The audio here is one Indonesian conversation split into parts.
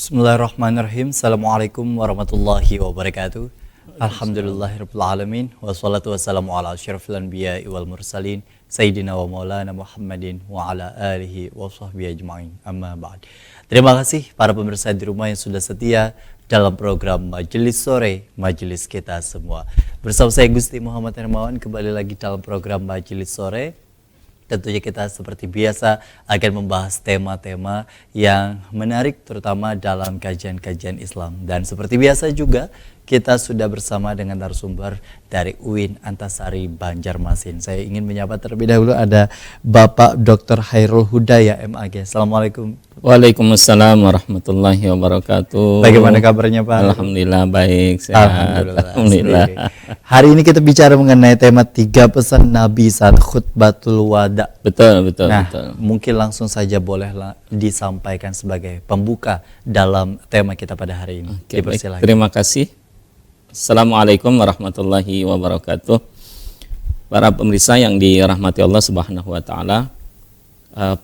Bismillahirrahmanirrahim. Assalamualaikum warahmatullahi wabarakatuh. Alhamdulillahirabbil alamin wassalatu wassalamu ala asyrafil anbiya'i wal mursalin sayyidina wa maulana Muhammadin wa ala alihi wa sahbihi ajmain. Amma ba'd. Terima kasih para pemirsa di rumah yang sudah setia dalam program Majelis Sore, Majelis Kita Semua. Bersama saya Gusti Muhammad Hermawan kembali lagi dalam program Majelis Sore. Tentunya kita seperti biasa akan membahas tema-tema yang menarik terutama dalam kajian-kajian Islam. Dan seperti biasa juga kita sudah bersama dengan narasumber dari UIN Antasari Banjarmasin. Saya ingin menyapa terlebih dahulu ada Bapak Dr. Hairul Hudaya MAG. Assalamualaikum. Waalaikumsalam warahmatullahi wabarakatuh. Bagaimana kabarnya Pak? Alhamdulillah baik, sehat. Alhamdulillah. Hari ini kita bicara mengenai tema 3 pesan Nabi saat khutbatul wada. Betul. Mungkin langsung saja bolehlah disampaikan sebagai pembuka dalam tema kita pada hari ini. Oke, baik. Terima kasih. Assalamualaikum warahmatullahi wabarakatuh. Para pemirsa yang dirahmati Allah Subhanahu wa taala,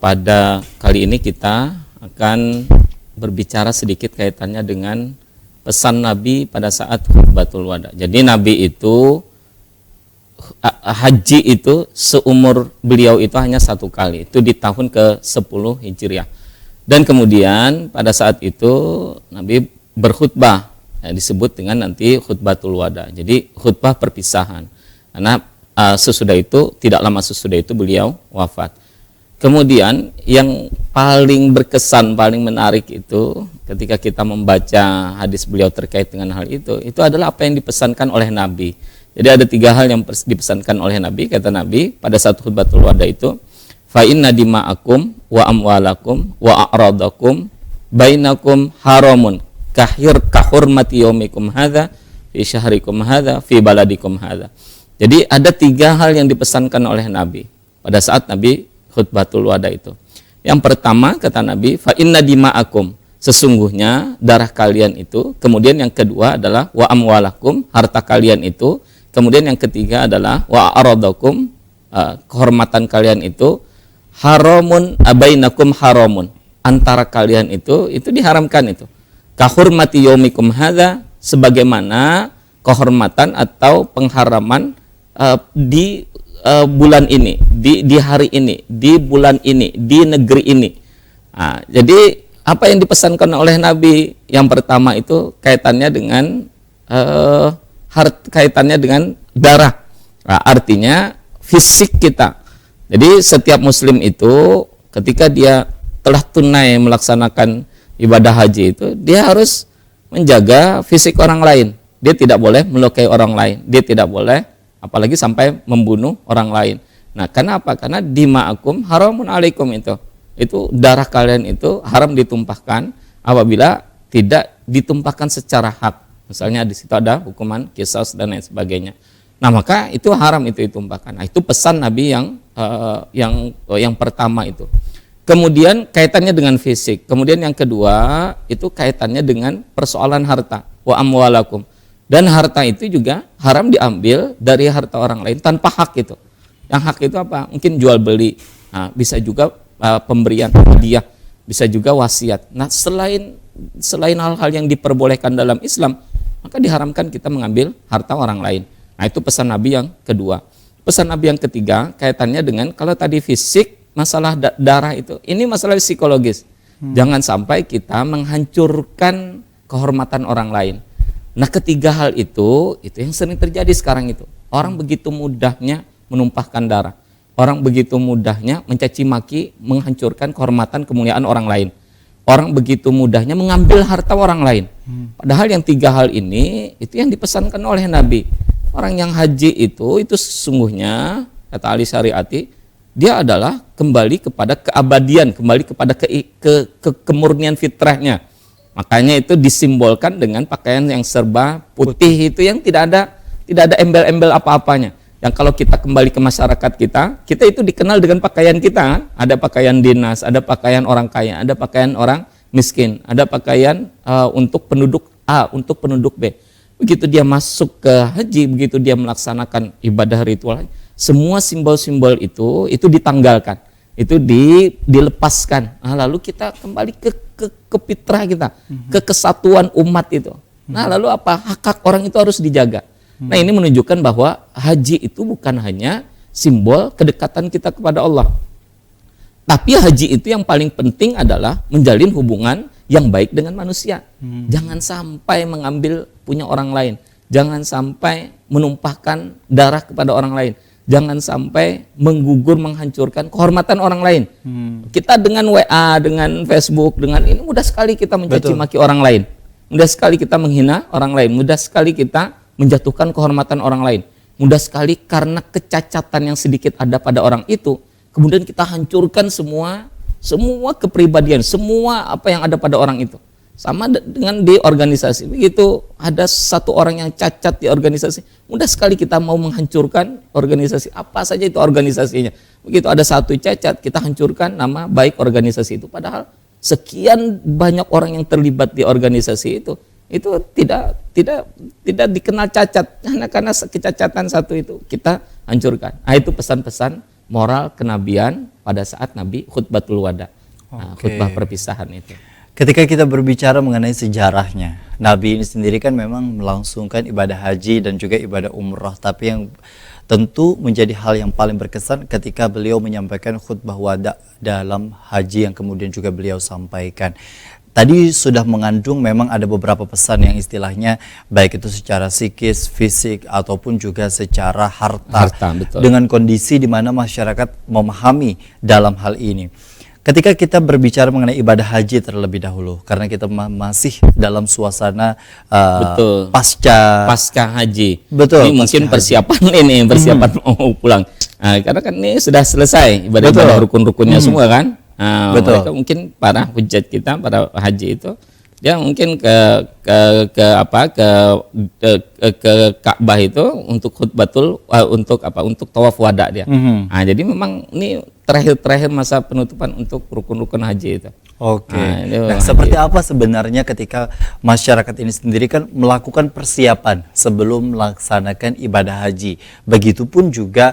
pada kali ini kita akan berbicara sedikit kaitannya dengan pesan Nabi pada saat khutbatul wada. Jadi Nabi itu haji itu seumur beliau itu hanya 1 kali, itu di tahun ke-10 Hijriah. Dan kemudian pada saat itu Nabi berkhutbah, disebut dengan nanti khutbatul wada. Jadi khutbah perpisahan. Karena sesudah itu, tidak lama sesudah itu beliau wafat. Kemudian yang paling berkesan, paling menarik itu ketika kita membaca hadis beliau terkait dengan hal itu adalah apa yang dipesankan oleh Nabi. Jadi ada 3 hal yang dipesankan oleh Nabi. Kata Nabi pada saat khutbatul wada itu, fa inna dima'akum wa amwalakum wa a'radakum bainakum haramun kahurmati yaumikum hadza fi syahrikum hadza fi baladikum hadza. Jadi ada 3 hal yang dipesankan oleh Nabi pada saat Nabi khutbatul wada itu. Yang pertama kata Nabi, fa inna dima'akum, sesungguhnya darah kalian itu. Kemudian yang kedua adalah wa amwalakum, harta kalian itu. Kemudian yang ketiga adalah wa aradakum, kehormatan kalian itu. Haramun abainakum haramun, antara kalian itu diharamkan itu. Kahurmati yaumikum hadza, sebagaimana kehormatan atau pengharaman di bulan ini, di hari ini, di bulan ini, di negeri ini. Nah, jadi apa yang dipesankan oleh Nabi? Yang pertama itu kaitannya dengan darah. Nah, artinya fisik kita. Jadi setiap muslim itu ketika dia telah tunai melaksanakan ibadah haji itu, dia harus menjaga fisik orang lain. Dia tidak boleh melukai orang lain. Dia tidak boleh apalagi sampai membunuh orang lain. Nah, kenapa? Karena dima'akum haramun alaikum itu darah kalian itu haram ditumpahkan apabila tidak ditumpahkan secara hak. Misalnya di situ ada hukuman qisas dan lain sebagainya. Nah, maka itu haram itu ditumpahkan. Nah, itu pesan Nabi yang pertama itu. Kemudian kaitannya dengan fisik. Kemudian yang kedua itu kaitannya dengan persoalan harta. Wa amwalakum. Dan harta itu juga haram diambil dari harta orang lain tanpa hak itu. Yang hak itu apa? Mungkin jual beli. Nah, bisa juga pemberian hadiah, bisa juga wasiat. Nah, selain hal-hal yang diperbolehkan dalam Islam, maka diharamkan kita mengambil harta orang lain. Nah, itu pesan Nabi yang kedua. Pesan Nabi yang ketiga kaitannya dengan kalau tadi fisik, masalah darah itu, ini masalah psikologis. Jangan sampai kita menghancurkan kehormatan orang lain. Nah, ketiga hal itu yang sering terjadi sekarang itu. Orang begitu mudahnya menumpahkan darah. Orang begitu mudahnya mencaci maki, menghancurkan kehormatan kemuliaan orang lain. Orang begitu mudahnya mengambil harta orang lain. Padahal yang 3 hal ini itu yang dipesankan oleh Nabi. Orang yang haji itu sesungguhnya kata Ali Syariati, dia adalah kembali kepada keabadian, kembali kepada kemurnian fitrahnya. Makanya itu disimbolkan dengan pakaian yang serba putih itu yang tidak ada embel-embel apa-apanya. Yang kalau kita kembali ke masyarakat kita itu dikenal dengan pakaian kita. Ada pakaian dinas, ada pakaian orang kaya, ada pakaian orang miskin, ada pakaian untuk penduduk A, untuk penduduk B. Begitu dia masuk ke haji, begitu dia melaksanakan ibadah ritual, semua simbol-simbol itu ditanggalkan, itu dilepaskan. Nah, lalu kita kembali ke ke fitrah kita, ke kesatuan umat itu. Nah, lalu apa? Hak-hak orang itu harus dijaga. Nah, ini menunjukkan bahwa haji itu bukan hanya simbol kedekatan kita kepada Allah. Tapi haji itu yang paling penting adalah menjalin hubungan yang baik dengan manusia. Jangan sampai mengambil punya orang lain. Jangan sampai menumpahkan darah kepada orang lain. Jangan sampai menggugur, menghancurkan kehormatan orang lain. Kita dengan WA, dengan Facebook, dengan ini mudah sekali kita mencaci maki orang lain. Mudah sekali kita menghina orang lain. Mudah sekali kita menjatuhkan kehormatan orang lain. Mudah sekali karena kecacatan yang sedikit ada pada orang itu, kemudian kita hancurkan semua kepribadian, semua apa yang ada pada orang itu. Sama dengan di organisasi, begitu ada satu orang yang cacat di organisasi, mudah sekali kita mau menghancurkan organisasi, apa saja itu organisasinya. Begitu ada satu cacat, kita hancurkan nama baik organisasi itu. Padahal sekian banyak orang yang terlibat di organisasi itu tidak dikenal cacat, karena kecacatan satu itu kita hancurkan. Nah, itu pesan-pesan moral kenabian pada saat Nabi khutbatul wada, khutbah perpisahan itu. Ketika kita berbicara mengenai sejarahnya, Nabi ini sendiri kan memang melangsungkan ibadah haji dan juga ibadah umrah. Tapi yang tentu menjadi hal yang paling berkesan ketika beliau menyampaikan khutbah wada dalam haji yang kemudian juga beliau sampaikan. Tadi sudah mengandung memang ada beberapa pesan yang istilahnya baik itu secara psikis, fisik ataupun juga secara harta betul. Dengan kondisi di mana masyarakat memahami dalam hal ini. Ketika kita berbicara mengenai ibadah haji terlebih dahulu, karena kita masih dalam suasana pasca haji. Betul. Ini mungkin persiapan mau pulang. Nah, karena kan ini sudah selesai ibadah rukun-rukunnya semua kan. Nah, mereka mungkin para hujjat kita, para haji itu dia mungkin ke Ka'bah itu untuk khutbatul untuk tawaf wada dia. Nah, jadi memang ini terakhir masa penutupan untuk rukun-rukun haji itu. Oke. Nah, seperti apa sebenarnya ketika masyarakat ini sendiri kan melakukan persiapan sebelum melaksanakan ibadah haji. Begitupun juga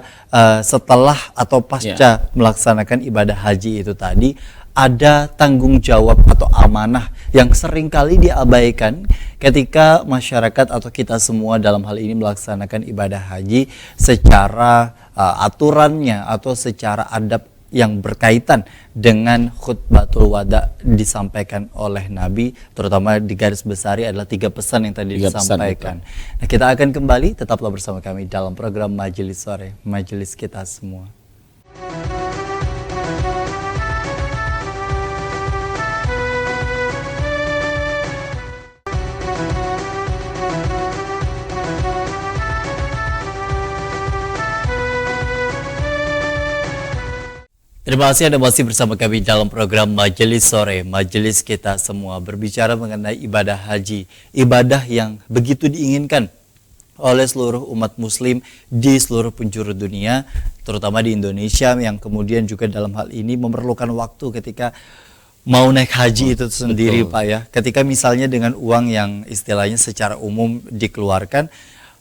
setelah atau pasca melaksanakan ibadah haji itu tadi, ada tanggung jawab atau amanah yang seringkali diabaikan ketika masyarakat atau kita semua dalam hal ini melaksanakan ibadah haji secara aturannya atau secara adab yang berkaitan dengan khutbatul wada disampaikan oleh Nabi, terutama di garis besari adalah 3 pesan yang tadi disampaikan. Nah, kita akan kembali, tetaplah bersama kami dalam program Majelis Sore, Majelis Kita Semua. Terima kasih Anda masih bersama kami dalam program Majelis Sore, Majelis Kita Semua, berbicara mengenai ibadah haji, ibadah yang begitu diinginkan oleh seluruh umat muslim di seluruh penjuru dunia, terutama di Indonesia yang kemudian juga dalam hal ini memerlukan waktu ketika mau naik haji itu sendiri. Pak ya. Ketika misalnya dengan uang yang istilahnya secara umum dikeluarkan,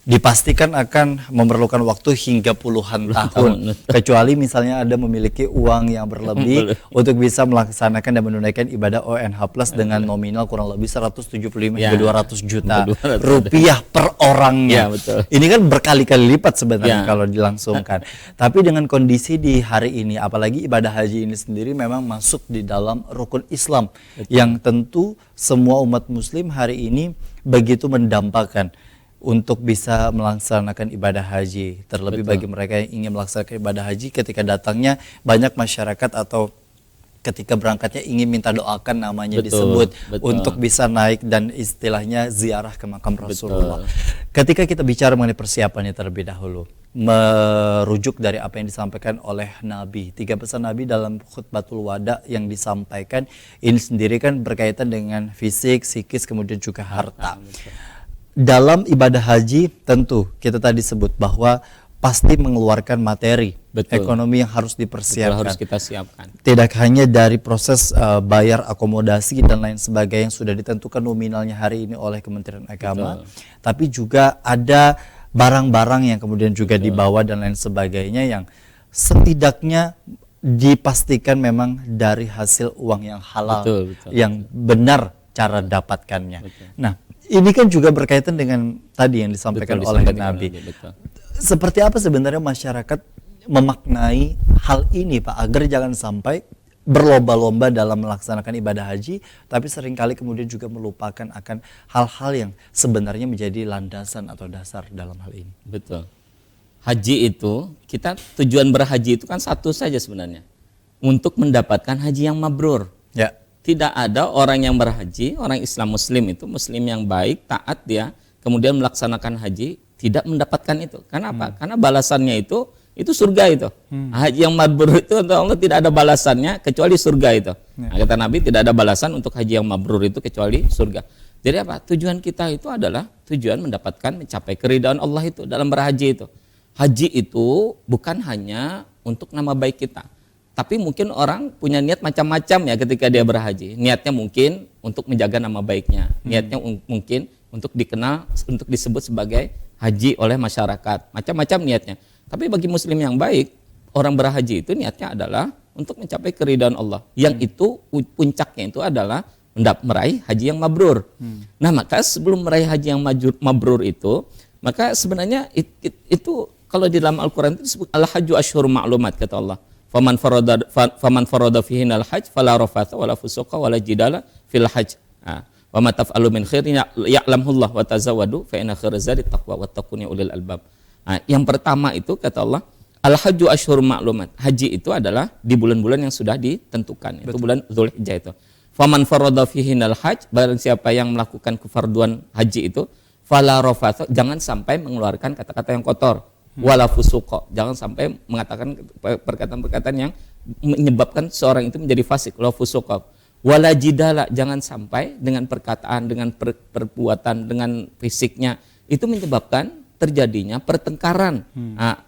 dipastikan akan memerlukan waktu hingga puluhan tahun. Kecuali misalnya Anda memiliki uang yang berlebih untuk bisa melaksanakan dan menunaikan ibadah ONH Plus dengan nominal kurang lebih 175 hingga 200 juta rupiah per orangnya. Ini kan berkali-kali lipat sebenarnya kalau dilangsungkan. Tapi dengan kondisi di hari ini, apalagi ibadah haji ini sendiri memang masuk di dalam rukun Islam yang tentu semua umat muslim hari ini begitu mendambakan untuk bisa melaksanakan ibadah haji. Terlebih bagi mereka yang ingin melaksanakan ibadah haji, ketika datangnya banyak masyarakat atau ketika berangkatnya ingin minta doakan namanya disebut untuk bisa naik dan istilahnya ziarah ke makam Rasulullah. Ketika kita bicara mengenai persiapannya terlebih dahulu, merujuk dari apa yang disampaikan oleh Nabi, 3 pesan Nabi dalam khutbatul wada yang disampaikan ini sendiri kan berkaitan dengan fisik, psikis, kemudian juga harta. Dalam ibadah haji tentu kita tadi sebut bahwa pasti mengeluarkan materi, ekonomi yang harus dipersiapkan. Harus kita siapkan. Tidak hanya dari proses bayar akomodasi dan lain sebagainya yang sudah ditentukan nominalnya hari ini oleh Kementerian Agama, tapi juga ada barang-barang yang kemudian juga dibawa dan lain sebagainya yang setidaknya dipastikan memang dari hasil uang yang halal, Betul. yang benar cara dapatkannya. Betul. Nah, ini kan juga berkaitan dengan tadi yang disampaikan Betul, oleh disampaikan Nabi. betul. Seperti apa sebenarnya masyarakat memaknai hal ini, Pak, agar jangan sampai berlomba-lomba dalam melaksanakan ibadah haji, tapi seringkali kemudian juga melupakan akan hal-hal yang sebenarnya menjadi landasan atau dasar dalam hal ini. Betul. Haji itu, kita tujuan berhaji itu kan satu saja sebenarnya. Untuk mendapatkan haji yang mabrur. Ya. Tidak ada orang yang berhaji, orang Islam Muslim itu, Muslim yang baik, taat dia, kemudian melaksanakan haji, tidak mendapatkan itu. Karena apa? Karena balasannya itu surga itu. Haji yang mabrur itu untuk Allah tidak ada balasannya kecuali surga itu. Nah, kata Nabi tidak ada balasan untuk haji yang mabrur itu kecuali surga. Jadi apa? Tujuan kita itu adalah tujuan mendapatkan, mencapai keridhaan Allah itu dalam berhaji itu. Haji itu bukan hanya untuk nama baik kita. Tapi mungkin orang punya niat macam-macam ya ketika dia berhaji. Niatnya mungkin untuk menjaga nama baiknya. Niatnya mungkin untuk dikenal, untuk disebut sebagai haji oleh masyarakat. Macam-macam niatnya. Tapi bagi muslim yang baik, orang berhaji itu niatnya adalah untuk mencapai keridhaan Allah. Yang itu puncaknya itu adalah meraih haji yang mabrur. Nah, maka sebelum meraih haji yang mabrur itu, maka sebenarnya itu kalau di dalam Al-Quran itu disebut al-hajju asyhur ma'lumat, kata Allah. Faman farada fihinal hajj fala rafatha wala fusuqa wala jidala fil hajj. Wa ma taf'alu min khairin ya'lamullah wa tazawwadu fa inna khairaz zadi taqwa wattaqun ya ulil albab. Yang pertama itu kata Allah, al-hajju asyhur ma'lumat. Haji itu adalah di bulan-bulan yang sudah ditentukan. Itu bulan Dzulhijjah itu. Faman farada fihinal hajj, barang siapa yang melakukan kefarduan haji itu, fala rafatha, jangan sampai mengeluarkan kata-kata yang kotor. Wala fusuqa, jangan sampai mengatakan perkataan-perkataan yang menyebabkan seorang itu menjadi fasik. Wala fusuqa, wala jidala, jangan sampai dengan perkataan, dengan perbuatan, dengan fisiknya itu menyebabkan terjadinya pertengkaran,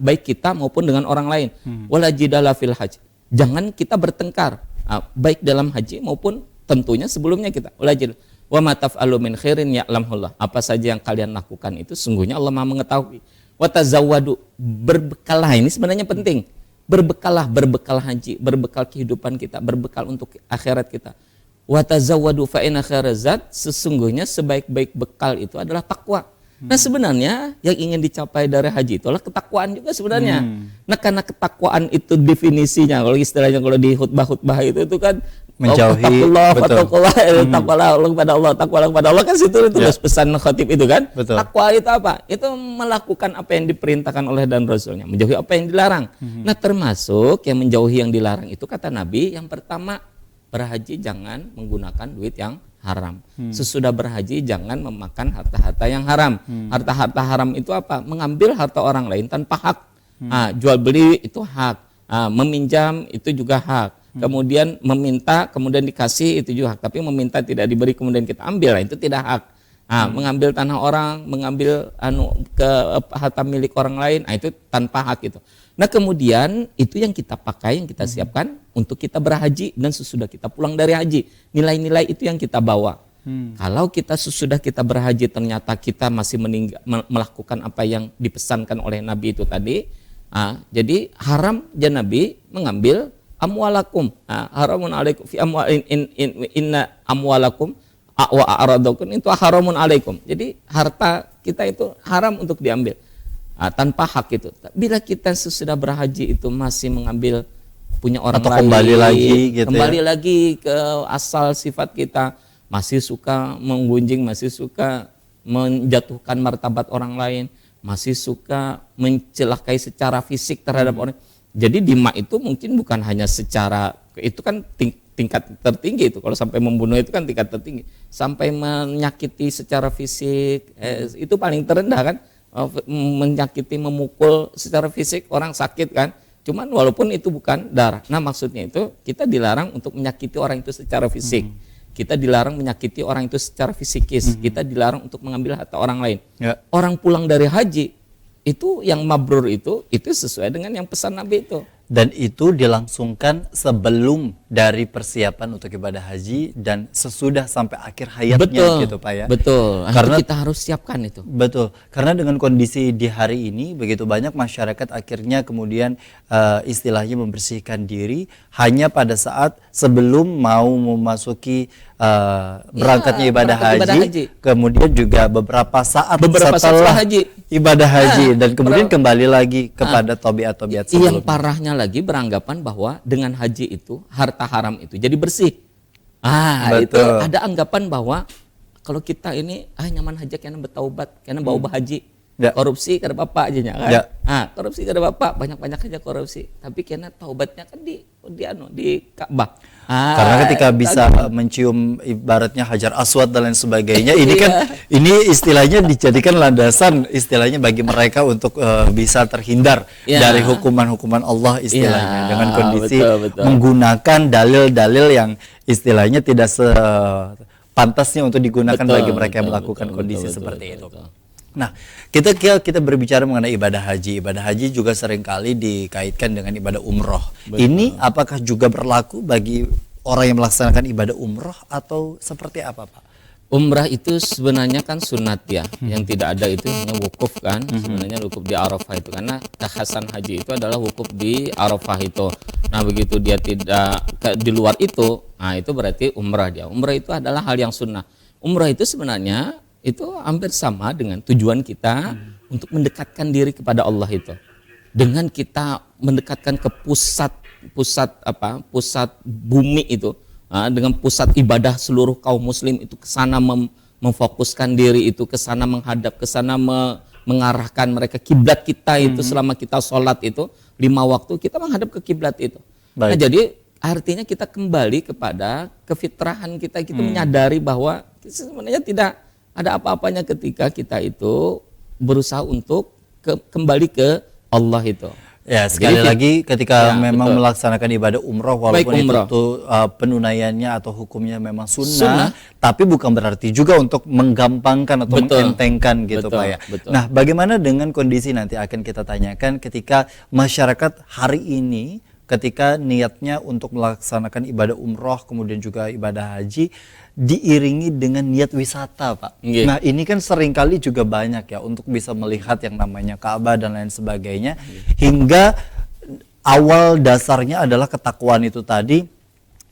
baik kita maupun dengan orang lain. Wala jidala fil hajj, jangan kita bertengkar, baik dalam haji maupun tentunya sebelumnya kita. Wala jidala. Wa ma taf'alu min khairin ya'lamullah, apa saja yang kalian lakukan itu sungguhnya Allah Maha mengetahui. Watazawwadu, berbekalah, ini sebenarnya penting. Berbekal haji, berbekal kehidupan kita, berbekal untuk akhirat kita. Watazawwadu fa inna khairaz zad, sesungguhnya sebaik-baik bekal itu adalah takwa. Nah, sebenarnya yang ingin dicapai dari haji itu adalah ketakwaan juga sebenarnya. Nah, karena ketakwaan itu definisinya, kalau istilahnya kalau di khutbah itu kan menjauhi, takwalah kepada Allah kan situ tulis pesan khatib itu kan. Betul. Takwa itu apa? Itu melakukan apa yang diperintahkan oleh dan Rasulnya, menjauhi apa yang dilarang. Nah, termasuk yang menjauhi yang dilarang itu kata Nabi, yang pertama, berhaji jangan menggunakan duit yang haram. Sesudah berhaji jangan memakan harta-harta yang haram. Harta-harta haram itu apa? Mengambil harta orang lain tanpa hak. Jual beli itu hak. Meminjam itu juga hak. Kemudian meminta, kemudian dikasih itu juga hak. Tapi meminta tidak diberi kemudian kita ambil, itu tidak hak. Mengambil tanah orang, mengambil harta milik orang lain, itu tanpa hak itu. Nah, kemudian itu yang kita pakai, yang kita siapkan untuk kita berhaji dan sesudah kita pulang dari haji. Nilai-nilai itu yang kita bawa. Kalau kita sesudah kita berhaji ternyata kita masih melakukan apa yang dipesankan oleh Nabi itu tadi, jadi haram ya Nabi mengambil amwalakum, haramun alaikum fi inna amwalakum wa a'radakum itu haramun alaikum. Jadi harta kita itu haram untuk diambil tanpa hak itu. Bila kita sesudah berhaji itu masih mengambil punya orang atau lain, kembali lagi gitu, kembali lagi ke asal sifat kita, masih suka menggunjing, masih suka menjatuhkan martabat orang lain, masih suka mencelakai secara fisik terhadap orang. Jadi dima itu mungkin bukan hanya secara, itu kan tingkat tertinggi itu, kalau sampai membunuh itu kan tingkat tertinggi, sampai menyakiti secara fisik, itu paling terendah kan, menyakiti, memukul secara fisik, orang sakit kan, cuman walaupun itu bukan darah. Nah, maksudnya itu kita dilarang untuk menyakiti orang itu secara fisik, kita dilarang menyakiti orang itu secara fisikis, kita dilarang untuk mengambil harta orang lain. Orang pulang dari haji itu yang mabrur itu sesuai dengan yang pesan Nabi itu. dan itu dilangsungkan sebelum dari persiapan untuk ibadah haji dan sesudah sampai akhir hayatnya gitu Pak ya. Betul. Karena kita harus siapkan itu. Betul, karena dengan kondisi di hari ini begitu banyak masyarakat akhirnya kemudian istilahnya membersihkan diri hanya pada saat sebelum mau memasuki berangkatnya ibadah haji, kemudian juga beberapa saat setelah haji. ibadah haji dan kemudian kembali lagi kepada tabiat-tabiat sebelumnya. Yang parahnya lagi beranggapan bahwa dengan haji itu harta haram itu jadi bersih. Itu ada anggapan bahwa kalau kita ini nyaman haji karena bertaubat, karena bawa haji. Korupsi kada bapak aja kan. Korupsi kada bapak, banyak-banyak aja korupsi. Tapi karena taubatnya kan di Ka'bah. Karena ketika bisa mencium ibaratnya Hajar Aswad dan lain sebagainya, ini kan ini istilahnya dijadikan landasan istilahnya bagi mereka untuk bisa terhindar dari hukuman-hukuman Allah istilahnya dengan kondisi menggunakan dalil-dalil yang istilahnya tidak sepantasnya untuk digunakan bagi mereka yang melakukan kondisi seperti itu. Nah, kita berbicara mengenai ibadah haji. Ibadah haji juga seringkali dikaitkan dengan ibadah umroh. Ini apakah juga berlaku bagi orang yang melaksanakan ibadah umroh atau seperti apa, Pak? Umrah itu sebenarnya kan sunat ya, yang tidak ada itu hanya wukuf kan, sebenarnya wukuf di Arafah itu, karena kekhasan haji itu adalah wukuf di Arafah itu. Nah begitu dia tidak di luar itu, nah itu berarti umrah dia. Umrah itu adalah hal yang sunnah. Umrah itu sebenarnya itu hampir sama dengan tujuan kita untuk mendekatkan diri kepada Allah itu. Dengan kita mendekatkan ke pusat bumi itu, dengan pusat ibadah seluruh kaum muslim itu ke sana memfokuskan diri itu, ke sana menghadap, ke sana mengarahkan mereka. Kiblat kita itu selama kita sholat itu 5 waktu kita menghadap ke kiblat itu. Nah, jadi artinya kita kembali kepada kefitrahan kita menyadari bahwa sebenarnya tidak ada apa-apanya ketika kita itu berusaha untuk kembali ke Allah itu. Ya, sekali lagi ketika memang melaksanakan ibadah umroh walaupun itu penunaiannya atau hukumnya memang sunnah, tapi bukan berarti juga untuk menggampangkan atau mengentengkan gitu Pak ya. Nah, bagaimana dengan kondisi nanti akan kita tanyakan ketika masyarakat hari ini ketika niatnya untuk melaksanakan ibadah umroh kemudian juga ibadah haji diiringi dengan niat wisata Pak. Nah ini kan seringkali juga banyak ya untuk bisa melihat yang namanya Ka'bah dan lain sebagainya, hingga awal dasarnya adalah ketakwaan itu tadi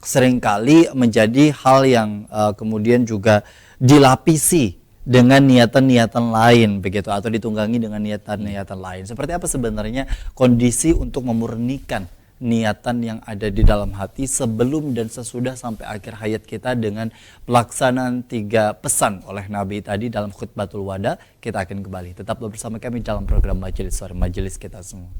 seringkali menjadi hal yang kemudian juga dilapisi dengan niatan-niatan lain begitu, atau ditunggangi dengan niatan-niatan lain. Seperti apa sebenarnya kondisi untuk memurnikan niatan yang ada di dalam hati sebelum dan sesudah sampai akhir hayat kita dengan pelaksanaan 3 pesan oleh Nabi tadi dalam khutbatul wada. Kita akan kembali. Tetaplah bersama kami dalam program Majelis Sore, Majelis Kita Semua.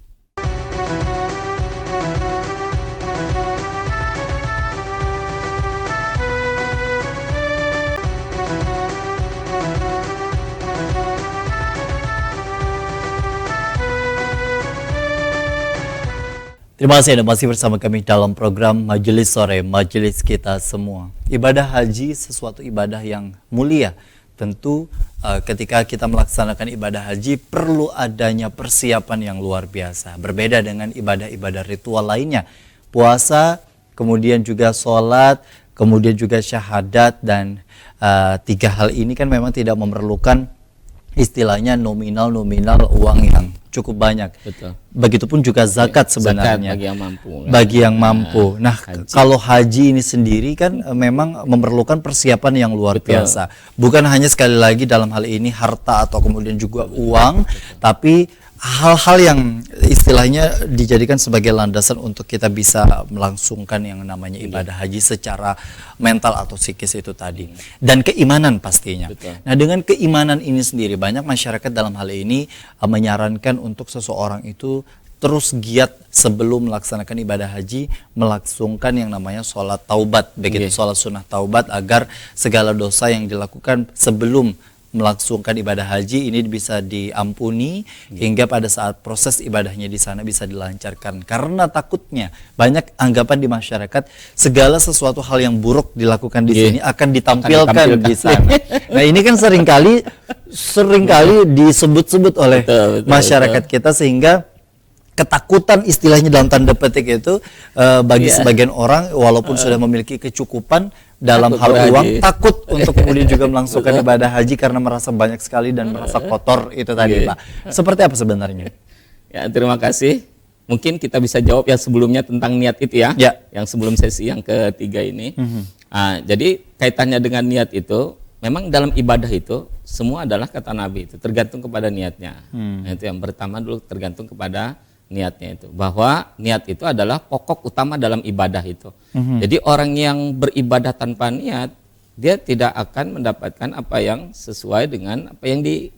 Terima kasih Anda masih bersama kami dalam program Majelis Sore, Majelis Kita Semua. Ibadah haji sesuatu ibadah yang mulia. Tentu ketika kita melaksanakan ibadah haji perlu adanya persiapan yang luar biasa. Berbeda dengan ibadah-ibadah ritual lainnya. Puasa, kemudian juga sholat, kemudian juga syahadat, dan 3 hal ini kan memang tidak memerlukan istilahnya nominal uang yang cukup banyak. Betul. Begitupun juga zakat sebenarnya. Zakat bagi yang mampu. Bagi yang mampu. Nah, kalau haji ini sendiri kan memang memerlukan persiapan yang luar biasa. Bukan hanya sekali lagi dalam hal ini harta atau kemudian juga uang, tapi hal-hal yang istilahnya dijadikan sebagai landasan untuk kita bisa melangsungkan yang namanya ibadah haji secara mental atau psikis itu tadi, dan keimanan pastinya. Nah, dengan keimanan ini sendiri banyak masyarakat dalam hal ini menyarankan untuk seseorang itu terus giat sebelum melaksanakan ibadah haji melangsungkan yang namanya sholat taubat, begitu sholat sunnah taubat, agar segala dosa yang dilakukan sebelum melangsungkan ibadah haji ini bisa diampuni hingga pada saat proses ibadahnya di sana bisa dilancarkan. Karena takutnya banyak anggapan di masyarakat segala sesuatu hal yang buruk dilakukan di sini akan ditampilkan di sana. Nah, ini kan seringkali disebut-sebut oleh masyarakat kita, sehingga ketakutan istilahnya dalam tanda petik itu bagi sebagian orang walaupun sudah memiliki kecukupan dalam Takut hal berhaji. uang, takut untuk kemudian juga melangsungkan ibadah haji karena merasa banyak sekali dan merasa kotor itu tadi, Pak. Seperti apa sebenarnya? Ya, terima kasih. Mungkin kita bisa jawab yang sebelumnya tentang niat itu ya. Ya. Yang sebelum sesi yang ketiga ini. Jadi kaitannya dengan niat itu, memang dalam ibadah itu semua adalah kata Nabi itu tergantung kepada niatnya. Nah, itu yang pertama dulu, tergantung kepada niatnya itu. Bahwa niat itu adalah pokok utama dalam ibadah itu. Jadi orang yang beribadah tanpa niat, dia tidak akan mendapatkan apa yang sesuai dengan apa yang di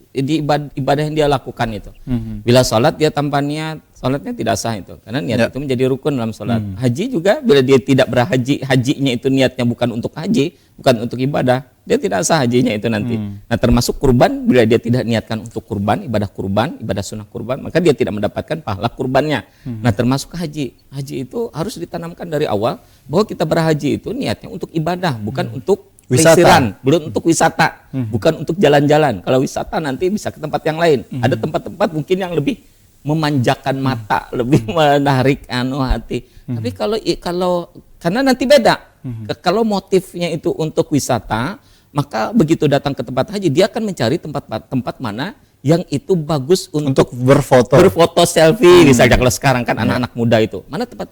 ibadah yang dia lakukan itu. Bila sholat dia tanpa niat, sholatnya tidak sah itu. Karena niat itu menjadi rukun dalam sholat. Haji juga bila dia tidak berhaji, hajinya itu niatnya bukan untuk haji, bukan untuk ibadah, dia tidak sah hajinya itu nanti. Nah, termasuk kurban, bila dia tidak niatkan untuk kurban, ibadah sunnah kurban, maka dia tidak mendapatkan pahala kurbannya. Nah, termasuk haji. Haji itu harus ditanamkan dari awal bahwa kita berhaji itu niatnya untuk ibadah, bukan untuk pelesiran, belum untuk wisata, bukan untuk jalan-jalan. Kalau wisata nanti bisa ke tempat yang lain. Ada tempat-tempat mungkin yang lebih memanjakan mata, lebih menarik hati. Tapi kalau karena nanti beda. Kalau motifnya itu untuk wisata, maka begitu datang ke tempat haji, dia akan mencari tempat mana yang itu bagus untuk berfoto selfie. Misalnya kalau sekarang kan anak-anak muda itu, mana tempat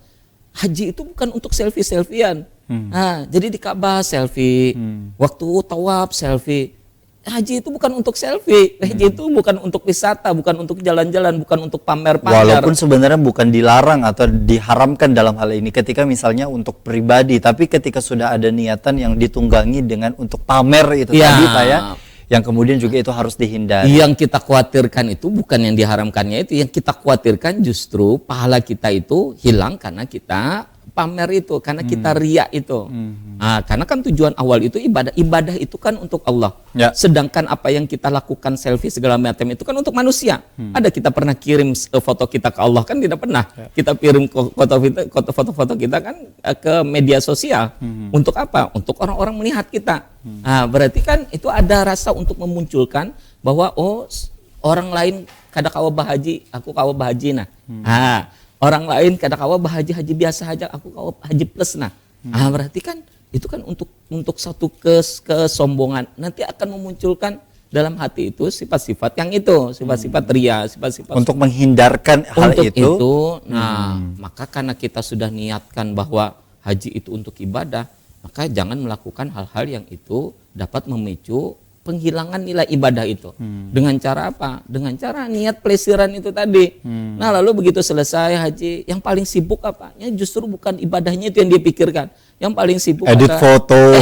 haji itu bukan untuk selfie-selfian. Nah, jadi di Ka'bah selfie, waktu tawaf selfie. Haji itu bukan untuk selfie, haji itu bukan untuk wisata, bukan untuk jalan-jalan, bukan untuk pamer-pamer. Walaupun sebenarnya bukan dilarang atau diharamkan dalam hal ini ketika misalnya untuk pribadi, tapi ketika sudah ada niatan yang ditunggangi dengan untuk pamer itu tadi, Pak ya, yang kemudian juga itu harus dihindari. Yang kita khawatirkan itu bukan yang diharamkannya itu, yang kita khawatirkan justru pahala kita itu hilang karena kita pamer itu, karena kita riya itu. Nah, karena kan tujuan awal itu ibadah itu kan untuk Allah. Sedangkan apa yang kita lakukan selfie segala macam itu kan untuk manusia. Ada kita pernah kirim foto kita ke Allah kan tidak pernah. Kita kirim foto-foto kita kan ke media sosial. Untuk apa? Untuk orang-orang melihat kita. Nah, berarti kan itu ada rasa untuk memunculkan bahwa orang lain kada kawa bahaji, aku kawa bahaji nah. Orang lain kadang kawa haji biasa aja, aku kawa haji plus nah. Berarti kan itu kan untuk satu kesombongan, nanti akan memunculkan dalam hati itu sifat-sifat yang itu, sifat-sifat ria, sifat-sifat untuk menghindarkan hal untuk itu. Nah, maka karena kita sudah niatkan bahwa haji itu untuk ibadah, maka jangan melakukan hal-hal yang itu dapat memicu penghilangan nilai ibadah itu. Dengan cara apa? Dengan cara niat pelesiran itu tadi. Nah, lalu begitu selesai haji, yang paling sibuk apa? Ya justru bukan ibadahnya itu yang dia pikirkan. Yang paling sibuk edit foto,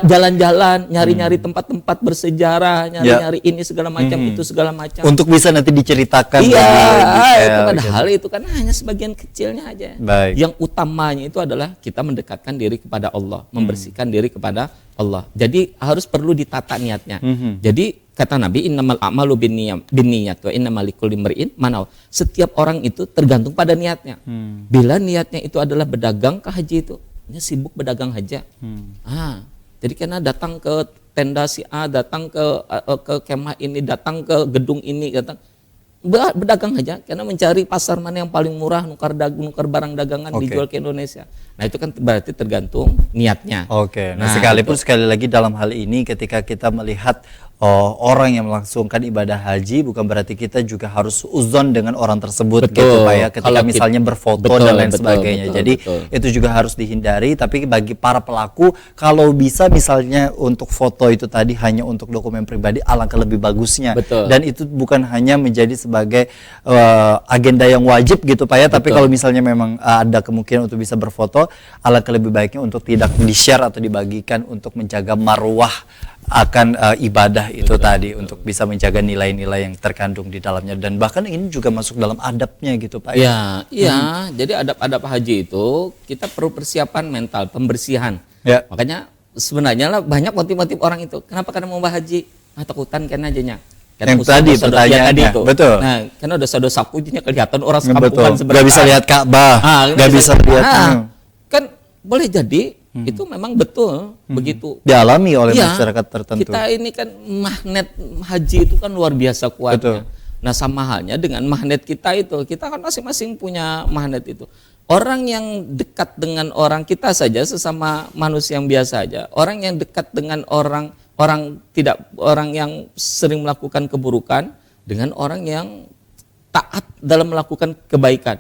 jalan-jalan, nyari-nyari tempat-tempat bersejarah, nyari-nyari ini segala macam, itu segala macam. Untuk bisa nanti diceritakan. Iya, padahal itu kan hanya sebagian kecilnya aja. Yang utamanya itu adalah kita mendekatkan diri kepada Allah, membersihkan diri kepada Allah. Jadi harus perlu ditata niatnya. Jadi kata Nabi, innamal a'malu binniyat wa innamal likulli imri'in ma nawa. Setiap orang itu tergantung pada niatnya. Bila niatnya itu adalah berdagang ke haji itu, dia sibuk berdagang haja. Jadi karena datang ke tenda si A, datang ke kemah ini, datang ke gedung ini, berdagang aja karena mencari pasar mana yang paling murah, nukar barang dagangan dijual ke Indonesia. Nah, itu kan berarti tergantung niatnya. Nah, sekalipun sekali lagi dalam hal ini ketika kita melihat orang yang melangsungkan ibadah haji, bukan berarti kita juga harus uzon dengan orang tersebut gitu Pak ya, ketika misalnya berfoto dan lain sebagainya. Jadi itu juga harus dihindari. Tapi bagi para pelaku, kalau bisa misalnya untuk foto itu tadi hanya untuk dokumen pribadi, alangkah lebih bagusnya. Dan itu bukan hanya menjadi sebagai agenda yang wajib gitu Pak ya, tapi kalau misalnya memang ada kemungkinan untuk bisa berfoto, alangkah lebih baiknya untuk tidak di-share atau dibagikan untuk menjaga marwah akan ibadah itu tadi, untuk bisa menjaga nilai-nilai yang terkandung di dalamnya, dan bahkan ini juga masuk dalam adabnya gitu Pak. Iya, jadi adab-adab haji itu kita perlu persiapan mental, pembersihan. Makanya sebenarnya lah banyak motif-motif orang itu, kenapa kadang mau haji? Takutan kan aja nya. Yang tadi pertanyaannya, betul. Nah, karena dosa-dosa pujinya kelihatan orang sekampungan sebenarnya. Gak bisa lihat Ka'bah, gak bisa lihat. Kan boleh jadi itu memang betul begitu dialami oleh masyarakat tertentu. Kita ini kan magnet haji itu kan luar biasa kuatnya. Nah, sama halnya dengan magnet kita itu. Kita kan masing-masing punya magnet itu. Orang yang dekat dengan orang kita saja, sesama manusia yang biasa aja. Orang yang dekat dengan orang yang sering melakukan keburukan dengan orang yang taat dalam melakukan kebaikan.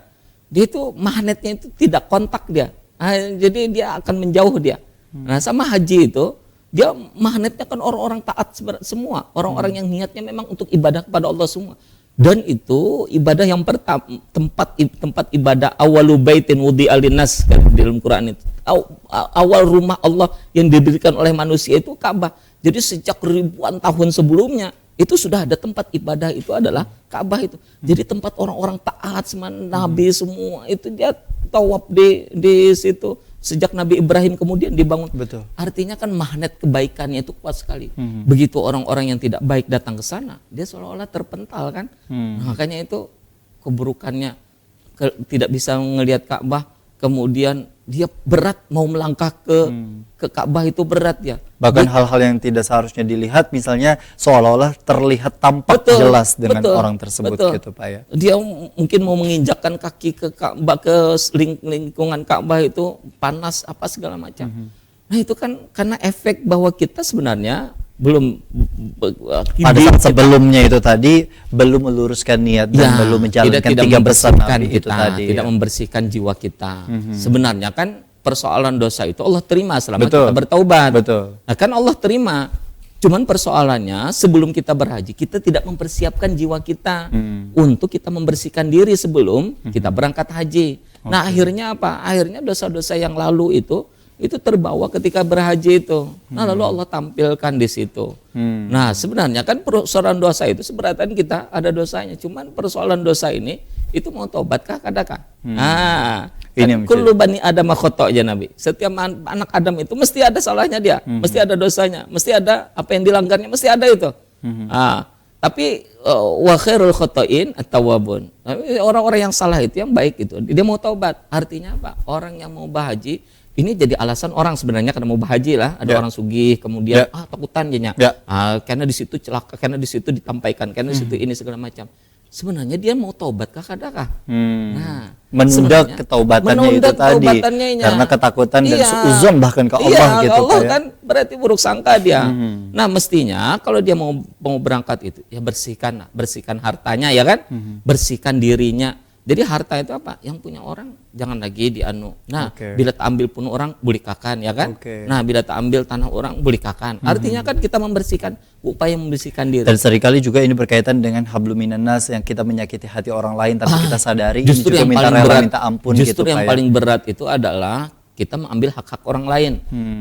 Dia itu magnetnya itu tidak kontak dia. Nah, jadi dia akan menjauh dia. Nah, sama haji itu dia magnetnya kan orang-orang taat semua, orang-orang yang niatnya memang untuk ibadah kepada Allah semua. Dan itu ibadah yang pertama, tempat ibadah awalu baitin wudi'a linnas kan di dalam Quran itu. Awal rumah Allah yang didirikan oleh manusia itu Ka'bah. Jadi sejak ribuan tahun sebelumnya itu sudah ada tempat ibadah, itu adalah Ka'bah itu. Jadi tempat orang-orang taat sama Nabi semua itu dia tawaf di situ. Sejak Nabi Ibrahim kemudian dibangun. Betul. Artinya kan magnet kebaikannya itu kuat sekali. Begitu orang-orang yang tidak baik datang ke sana, dia seolah-olah terpental kan. Nah, makanya itu keburukannya tidak bisa melihat Ka'bah, kemudian dia berat mau melangkah ke Ka'bah itu berat ya. Bahkan hal-hal yang tidak seharusnya dilihat, misalnya seolah-olah terlihat tampak jelas dengan orang tersebut gitu Pak ya. Dia mungkin mau menginjakkan kaki ke Ka'bah, ke lingkungan Ka'bah itu panas apa segala macam. Nah itu kan karena efek bahwa kita sebenarnya belum pada saat sebelumnya itu tadi belum meluruskan niat dan belum menjalankan tiga pesan Nabi itu tadi. Tidak membersihkan jiwa kita. Sebenarnya kan persoalan dosa itu Allah terima selama kita bertaubat. Betul. Nah kan Allah terima. Cuman persoalannya sebelum kita berhaji kita tidak mempersiapkan jiwa kita untuk kita membersihkan diri sebelum kita berangkat haji. Nah akhirnya apa? Akhirnya dosa-dosa yang lalu itu terbawa ketika berhaji itu. Nah lalu Allah tampilkan di situ. Nah sebenarnya kan persoalan dosa itu seberatan kita ada dosanya. Cuman persoalan dosa ini itu mau tobatkah kadakah? Nah kan kullu bani Adam khoto' ya Nabi. Setiap anak Adam itu mesti ada salahnya dia, mesti ada dosanya, mesti ada apa yang dilanggarnya, mesti ada itu. Tapi wa khairul khoto'in at-tawwabun. Orang-orang yang salah itu yang baik itu dia mau taubat. Artinya apa? Orang yang mau berhaji ini jadi alasan orang sebenarnya karena mau berhaji lah, ada orang sugih kemudian takutan jadinya. Karena di situ celaka, karena di situ ditampaikan, karena di situ ini segala macam. Sebenarnya dia mau taubat kadakah? Nah, menunda ketaubatannya itu tadi karena ketakutan dan suudzon bahkan ke Allah gitu Allah kan berarti buruk sangka dia. Nah, mestinya kalau dia mau berangkat itu ya bersihkan hartanya ya kan? Bersihkan dirinya. Jadi harta itu apa? Yang punya orang jangan lagi dianu. Nah, bila tak ambil pun orang bulikakan ya kan? Nah, bila tak ambil tanah orang bulikakan. Artinya kan kita membersihkan, upaya membersihkan diri. Dan seringkali juga ini berkaitan dengan hablum minan nas yang kita menyakiti hati orang lain tanpa kita sadari. Justru ini juga yang minta paling rela, berat, minta ampun justru gitu, yang paling berat itu adalah kita mengambil hak-hak orang lain.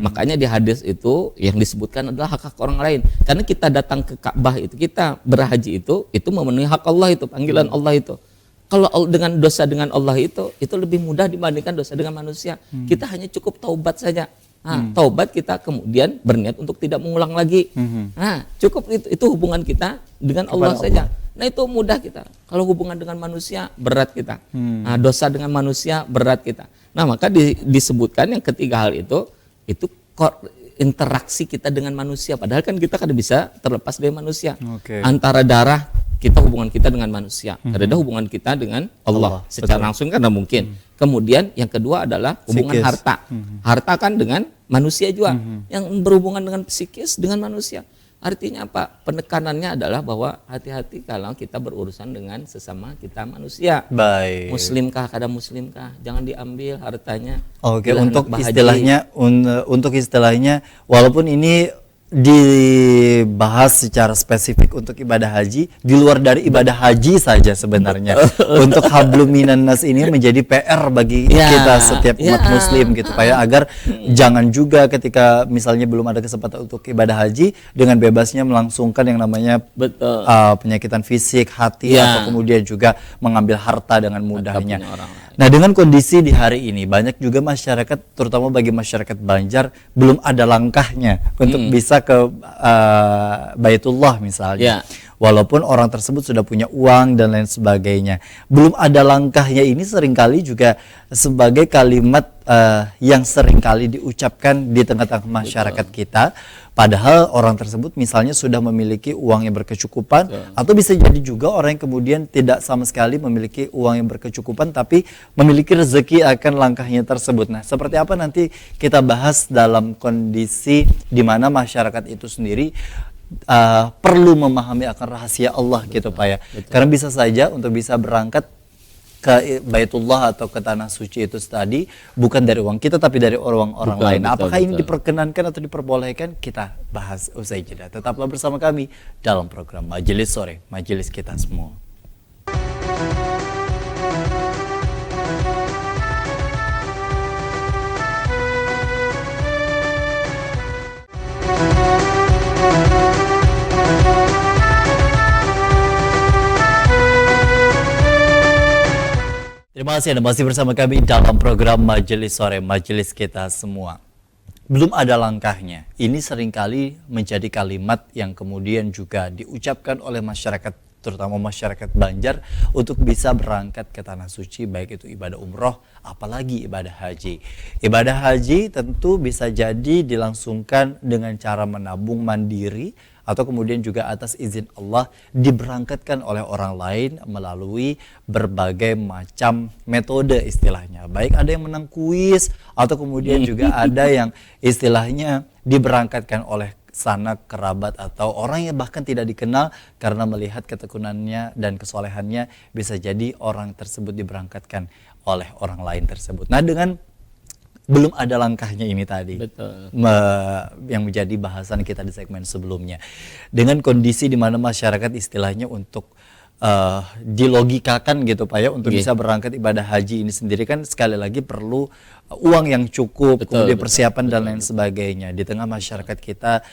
Makanya di hadis itu yang disebutkan adalah hak-hak orang lain. Karena kita datang ke Ka'bah itu, kita berhaji itu memenuhi hak Allah itu, panggilan Allah itu. Kalau dengan dosa dengan Allah itu lebih mudah dibandingkan dosa dengan manusia. Kita hanya cukup taubat saja. Nah, taubat kita kemudian berniat untuk tidak mengulang lagi. Nah, cukup itu hubungan kita dengan Allah saja. Nah, itu mudah kita. Kalau hubungan dengan manusia berat kita. Nah, dosa dengan manusia berat kita. Nah, maka disebutkan yang ketiga hal itu interaksi kita dengan manusia. Padahal kan kita kan bisa terlepas dari manusia. Antara darah kita hubungan kita dengan manusia, ada hubungan kita dengan Allah secara langsung kan mungkin. Kemudian yang kedua adalah hubungan harta. Harta kan dengan manusia juga, yang berhubungan dengan psikis dengan manusia. Artinya apa? Penekanannya adalah bahwa hati-hati kalau kita berurusan dengan sesama kita manusia. Baik. Muslimkah kada muslimkah, jangan diambil hartanya. Untuk istilahnya walaupun ini dibahas secara spesifik untuk ibadah haji, di luar dari ibadah haji saja sebenarnya. Untuk hablum minan nas ini menjadi PR bagi kita setiap umat muslim gitu Pak ya, agar jangan juga ketika misalnya belum ada kesempatan untuk ibadah haji dengan bebasnya melangsungkan yang namanya penyakitan fisik, hati atau kemudian juga mengambil harta dengan mudahnya. Nah, dengan kondisi di hari ini banyak juga masyarakat, terutama bagi masyarakat Banjar, belum ada langkahnya untuk bisa ke Baitullah misalnya. walaupun orang tersebut sudah punya uang dan lain sebagainya. Belum ada langkahnya ini seringkali juga sebagai kalimat yang seringkali diucapkan di tengah-tengah masyarakat kita, padahal orang tersebut misalnya sudah memiliki uang yang berkecukupan, atau bisa jadi juga orang yang kemudian tidak sama sekali memiliki uang yang berkecukupan tapi memiliki rezeki akan langkahnya tersebut. Nah, seperti apa nanti kita bahas dalam kondisi di mana masyarakat itu sendiri perlu memahami akan rahasia Allah gitu Pak ya. Karena bisa saja untuk bisa berangkat ke Baitullah atau ke tanah suci itu tadi bukan dari uang kita tapi dari orang-orang lain. Apakah ini diperkenankan atau diperbolehkan? Kita bahas usai jeda. Tetaplah bersama kami dalam program Majelis Sore, Majelis Kita Semua. Terima kasih Anda masih bersama kami dalam program Majelis Sore, Majelis Kita Semua. Belum ada langkahnya. Ini seringkali menjadi kalimat yang kemudian juga diucapkan oleh masyarakat, terutama masyarakat Banjar, untuk bisa berangkat ke tanah suci, baik itu ibadah umroh, apalagi ibadah haji. Ibadah haji tentu bisa jadi dilangsungkan dengan cara menabung mandiri, atau kemudian juga atas izin Allah diberangkatkan oleh orang lain melalui berbagai macam metode istilahnya. Baik ada yang menang kuis, atau kemudian juga ada yang istilahnya diberangkatkan oleh sanak kerabat atau orang yang bahkan tidak dikenal, karena melihat ketekunannya dan kesolehannya bisa jadi orang tersebut diberangkatkan oleh orang lain tersebut. Nah, dengan belum ada langkahnya ini tadi, yang menjadi bahasan kita di segmen sebelumnya, dengan kondisi di mana masyarakat istilahnya untuk dilogikakan gitu Pak ya, untuk bisa berangkat ibadah haji ini sendiri kan sekali lagi perlu uang yang cukup, kemudian persiapan dan lain sebagainya. Di tengah masyarakat kita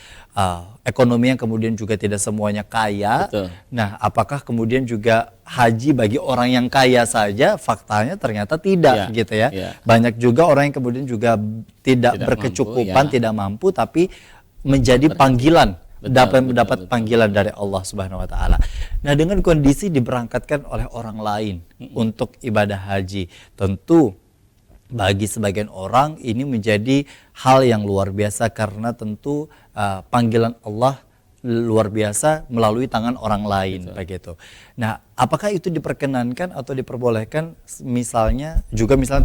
ekonomi yang kemudian juga tidak semuanya kaya. Nah, apakah kemudian juga haji bagi orang yang kaya saja? Faktanya ternyata tidak gitu ya. Banyak juga orang yang kemudian juga tidak berkecukupan, tidak mampu, tapi menjadi panggilan, mendapat panggilan dari Allah Subhanahu wa taala. Nah, dengan kondisi diberangkatkan oleh orang lain untuk ibadah haji, tentu bagi sebagian orang ini menjadi hal yang luar biasa, karena tentu panggilan Allah luar biasa melalui tangan orang lain begitu. Nah, apakah itu diperkenankan atau diperbolehkan? Misalnya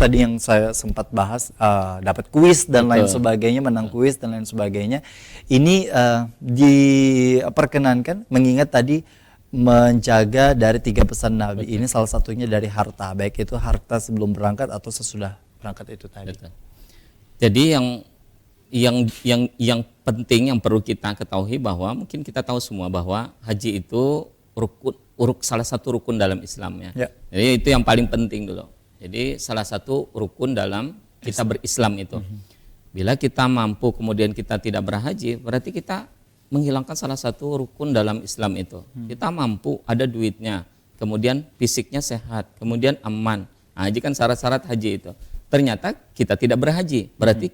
tadi yang saya sempat bahas, dapat kuis dan lain sebagainya, menang kuis dan lain sebagainya. Ini diperkenankan mengingat tadi menjaga dari 3 pesan Nabi. Ini salah satunya dari harta, baik itu harta sebelum berangkat atau sesudah berangkat itu tadi. Jadi yang penting yang perlu kita ketahui bahwa mungkin kita tahu semua bahwa haji itu salah satu rukun dalam Islam ya. Jadi itu yang paling penting dulu. Jadi salah satu rukun dalam kita berislam itu. Bila kita mampu kemudian kita tidak berhaji, berarti kita menghilangkan salah satu rukun dalam Islam itu. Kita mampu, ada duitnya, kemudian fisiknya sehat, kemudian aman. Nah, haji kan syarat-syarat haji itu. Ternyata kita tidak berhaji, berarti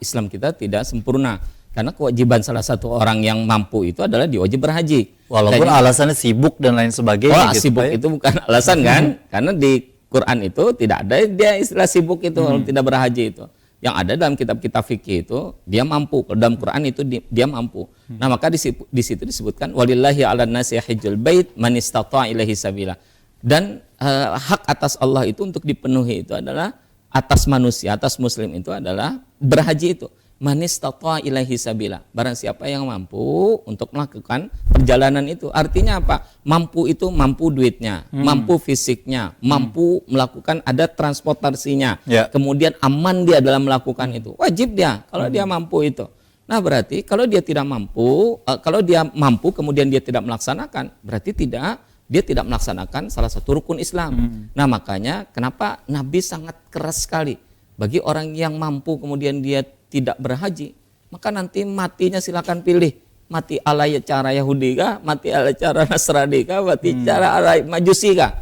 Islam kita tidak sempurna. Karena kewajiban salah satu orang yang mampu itu adalah diwajib berhaji. Walaupun alasannya sibuk dan lain sebagainya. Gitu, sibuk itu bukan alasan kan? Karena di Quran itu tidak ada dia istilah sibuk itu kalau tidak berhaji itu. Yang ada dalam kitab-kitab fikih itu dia mampu. Kalau dalam Quran itu dia mampu. Nah, maka di situ disebutkan walillahi 'alan nasi hajjul bait man istata'a ilaihi sabila. Dan hak atas Allah itu untuk dipenuhi itu adalah atas manusia, atas muslim itu adalah berhaji itu. Man istata'a ilaihi sabila. Barang siapa yang mampu untuk melakukan perjalanan itu. Artinya apa? Mampu itu mampu duitnya, mampu fisiknya, mampu melakukan ada transportasinya. Kemudian aman dia dalam melakukan itu. Wajib dia kalau dia mampu itu. Nah, berarti kalau dia tidak mampu, kalau dia mampu kemudian dia tidak melaksanakan, berarti dia tidak melaksanakan salah satu rukun Islam. Nah, makanya kenapa Nabi sangat keras sekali bagi orang yang mampu kemudian dia tidak berhaji, maka nanti matinya silakan pilih, mati ala cara Yahudi kah, mati ala cara Nasrani kah, mati cara ala Majusi kah.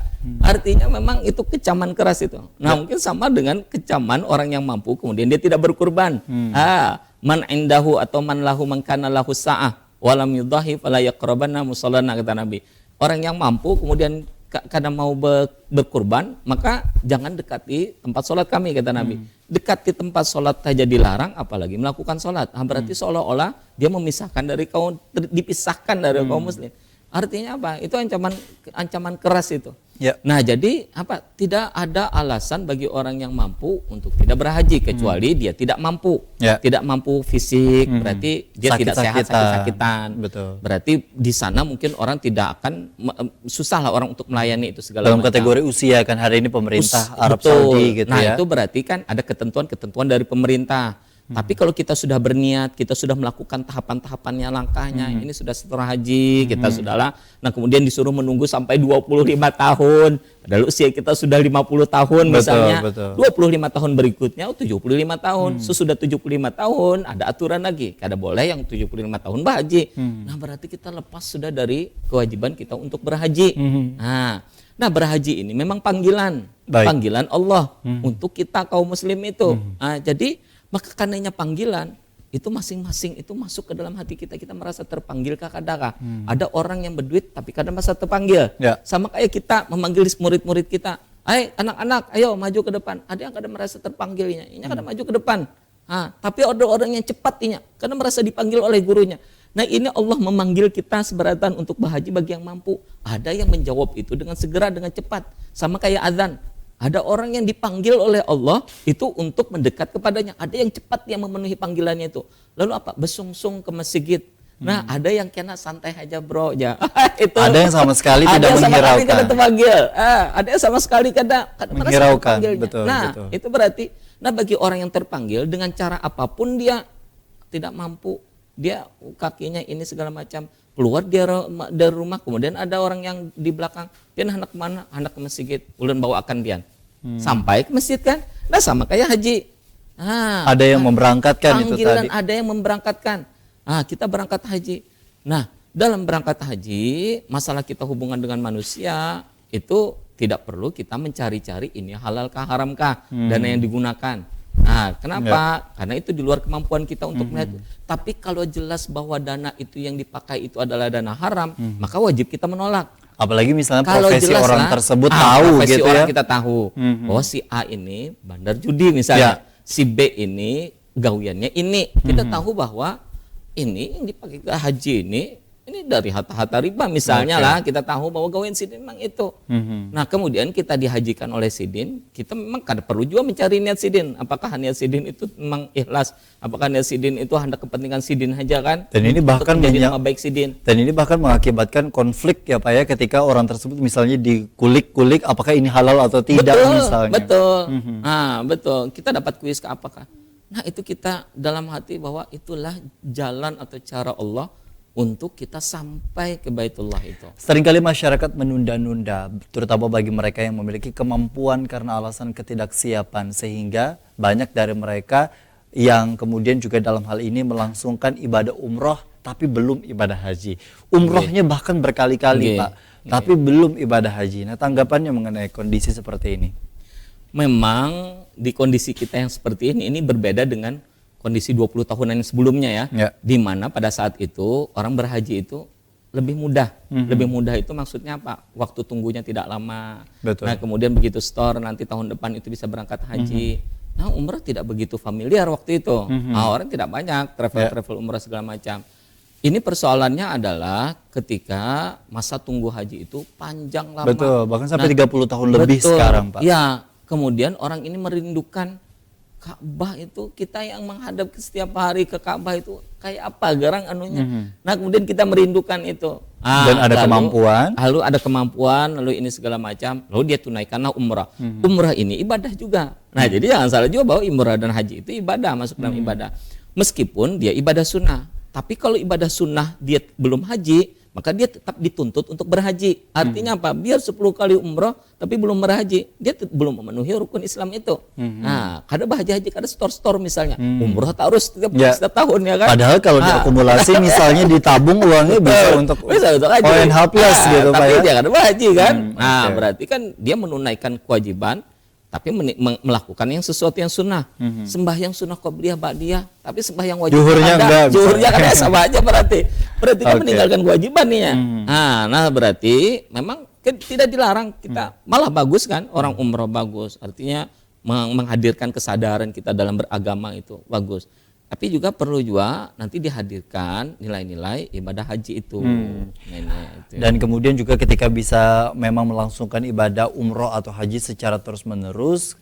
Artinya memang itu kecaman keras itu. Nah, mungkin sama dengan kecaman orang yang mampu kemudian dia tidak berkurban. Man indahu atau man lahu man kana lahu sa'ah. walam yudhahi fala yaqrabanna musallana, kata Nabi. Orang yang mampu kemudian kadang mau berkurban, maka jangan dekati tempat sholat kami, kata Nabi. Dekati tempat sholat saja dilarang, apalagi melakukan sholat. Berarti seolah-olah dia memisahkan dari dipisahkan dari kaum muslim. Artinya apa? Itu ancaman keras itu. Ya. Nah, jadi apa? Tidak ada alasan bagi orang yang mampu untuk tidak berhaji kecuali dia tidak mampu. Ya. Tidak mampu fisik, berarti dia tidak sehat, sakit-sakitan. Betul. Berarti di sana mungkin orang tidak akan susah lah orang untuk melayani itu segala Dalam macam. kategori usia kan hari ini pemerintah Arab Betul. Saudi gitu nah, ya. itu berarti kan ada ketentuan-ketentuan dari pemerintah. Tapi kalau kita sudah berniat, kita sudah melakukan tahapan-tahapannya, langkahnya, ini sudah setelah haji, kita sudahlah. Nah, kemudian disuruh menunggu sampai 25 tahun. Padahal usia kita sudah 50 tahun misalnya. Betul. 25 tahun berikutnya 75 tahun. Sesudah 75 tahun ada aturan lagi. Kada boleh yang 75 tahun berhaji. Nah, berarti kita lepas sudah dari kewajiban kita untuk berhaji. Nah, berhaji ini memang panggilan. Baik. Panggilan Allah untuk kita kaum muslim itu. Jadi maka karenanya panggilan itu masing-masing itu masuk ke dalam hati kita. Kita merasa terpanggil kadang. Ada orang yang berduit tapi kadang merasa terpanggil. Ya. Sama kayak kita memanggil murid-murid kita. Hai anak-anak, ayo maju ke depan. Ada yang kadang merasa terpanggilnya. Ini kadang maju ke depan. Tapi ada orang yang cepat ini karena merasa dipanggil oleh gurunya. Nah, ini Allah memanggil kita seberatan untuk berhaji bagi yang mampu. Ada yang menjawab itu dengan segera, dengan cepat. Sama kayak azan. Ada orang yang dipanggil oleh Allah itu untuk mendekat kepadanya. Ada yang cepat yang memenuhi panggilannya itu. Lalu apa? Besungsung ke masjid. Nah, ada yang kena santai aja bro. Ya. Itu. Ada yang sama sekali ada tidak yang sama menghiraukan. sekali kada terpanggil. Ada yang sama sekali kada menghiraukan. Betul, nah, betul. itu berarti bagi orang yang terpanggil dengan cara apapun dia tidak mampu. Dia kakinya ini segala macam. Keluar dia dari rumah, kemudian ada orang yang di belakang, pian hendak kemana? Hendak ke masjid, ulun bawakan pian. Sampai ke masjid kan? Nah, sama kayak haji. Ada yang memberangkatkan itu panggilan, tadi. ada yang memberangkatkan. Kita berangkat haji. Nah, dalam berangkat haji, masalah kita hubungan dengan manusia itu tidak perlu kita mencari-cari ini halalkah haramkah dana yang digunakan. Nah, kenapa? Karena itu di luar kemampuan kita untuk melihat. Tapi kalau jelas bahwa dana itu yang dipakai itu adalah dana haram, maka wajib kita menolak. Apalagi misalnya Kalau profesi jelas orang lah, tersebut tahu profesi gitu orang ya. kita tahu bahwa si A ini bandar judi misalnya, si B ini gawiannya ini. Kita tahu bahwa ini yang dipakai ke haji ini dari harta riba misalnya lah, kita tahu bahwa gawian sidin memang itu. Nah, kemudian kita dihajikan oleh sidin, kita memang kada perlu juga mencari niat sidin. Apakah niat sidin itu memang ikhlas? Apakah niat sidin itu hendak kepentingan sidin saja kan? Dan ini bahkan menjadi nama baik sidin. Dan ini bahkan mengakibatkan konflik ya Pak ya, ketika orang tersebut misalnya dikulik-kulik apakah ini halal atau tidak misalnya. Betul. Betul. Kita dapat kuis ke apakah? Nah, itu kita dalam hati bahwa itulah jalan atau cara Allah untuk kita sampai ke Baitullah itu. Seringkali masyarakat menunda-nunda, terutama bagi mereka yang memiliki kemampuan karena alasan ketidaksiapan, sehingga banyak dari mereka yang kemudian juga dalam hal ini melangsungkan ibadah umroh tapi belum ibadah haji. Umrohnya bahkan berkali-kali Pak, tapi belum ibadah haji. Nah, tanggapannya mengenai kondisi seperti ini? Memang di kondisi kita yang seperti ini berbeda dengan kondisi 20 tahunan yang sebelumnya ya. Di mana pada saat itu orang berhaji itu lebih mudah. Lebih mudah itu maksudnya apa? Waktu tunggunya tidak lama. Betul. Nah, kemudian begitu store nanti tahun depan itu bisa berangkat haji. Nah, umrah tidak begitu familiar waktu itu. Orang tidak banyak travel umrah segala macam. Ini persoalannya adalah ketika masa tunggu haji itu panjang lama. Betul, bahkan sampai 30 tahun lebih sekarang Pak. Ya, kemudian orang ini merindukan Ka'bah itu, kita yang menghadap setiap hari ke Ka'bah itu kayak apa garang anunya. Nah, kemudian kita merindukan itu. Dan ada kemampuan. Lalu ada kemampuan, lalu ini segala macam. Lalu dia tunaikanlah umrah. Umrah ini ibadah juga. Nah, jadi jangan salah juga bahwa umrah dan haji itu ibadah, masuk dalam ibadah. Meskipun dia ibadah sunnah. Tapi kalau ibadah sunnah dia belum haji, maka dia tetap dituntut untuk berhaji. Artinya apa? Biar 10 kali umroh tapi belum berhaji, dia belum memenuhi rukun Islam itu. Nah, kada berhaji, kada store misalnya. Umroh tak harus setiap tahun ya kan. Padahal kalau diakumulasi misalnya ditabung uangnya bisa untuk haji. ONH plus gitu Pak tapi ya. dia kada berhaji kan. Berarti kan dia menunaikan kewajiban tapi melakukan yang sesuatu yang sunnah. Sembahyang sunnah qobliyah ba'diyah, tapi sembahyang wajib Zuhurnya ada. enggak, Zuhurnya kan ya sama aja berarti kan Oke. meninggalkan kewajiban nih ya. Nah berarti memang tidak dilarang kita, malah bagus kan orang umroh bagus. Artinya menghadirkan kesadaran kita dalam beragama itu bagus. Tapi juga perlu juga nanti dihadirkan nilai-nilai ibadah haji itu. Dan kemudian juga ketika bisa memang melangsungkan ibadah umroh atau haji secara terus-menerus,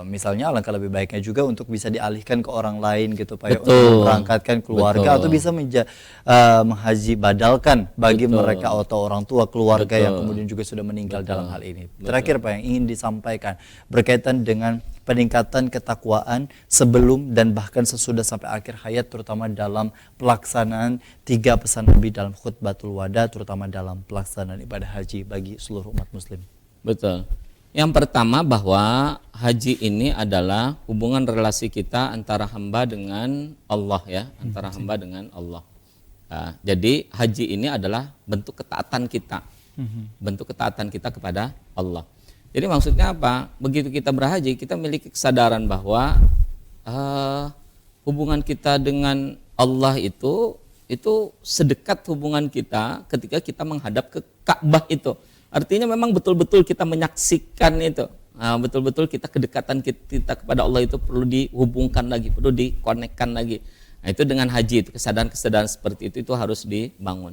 misalnya alangkah lebih baiknya juga untuk bisa dialihkan ke orang lain gitu Pak ya, untuk memberangkatkan keluarga atau bisa menghaji badalkan bagi mereka atau orang tua keluarga yang kemudian juga sudah meninggal dalam hal ini. Terakhir Pak yang ingin disampaikan berkaitan dengan peningkatan ketakwaan sebelum dan bahkan sesudah sampai akhir hayat, terutama dalam pelaksanaan 3 pesan Nabi dalam khutbatul wada, terutama dalam pelaksanaan ibadah haji bagi seluruh umat muslim. Betul. Yang pertama bahwa haji ini adalah hubungan relasi kita antara hamba dengan Allah ya, antara hamba dengan Allah. Nah, jadi haji ini adalah bentuk ketaatan kita, bentuk ketaatan kita kepada Allah. Jadi maksudnya apa? Begitu kita berhaji, kita memiliki kesadaran bahwa hubungan kita dengan Allah itu sedekat hubungan kita ketika kita menghadap ke Ka'bah itu. Artinya memang betul-betul kita menyaksikan itu. Betul-betul kita kedekatan kita kepada Allah itu perlu dihubungkan lagi, perlu dikonekkan lagi. Nah, itu dengan haji itu kesadaran-kesadaran seperti itu harus dibangun.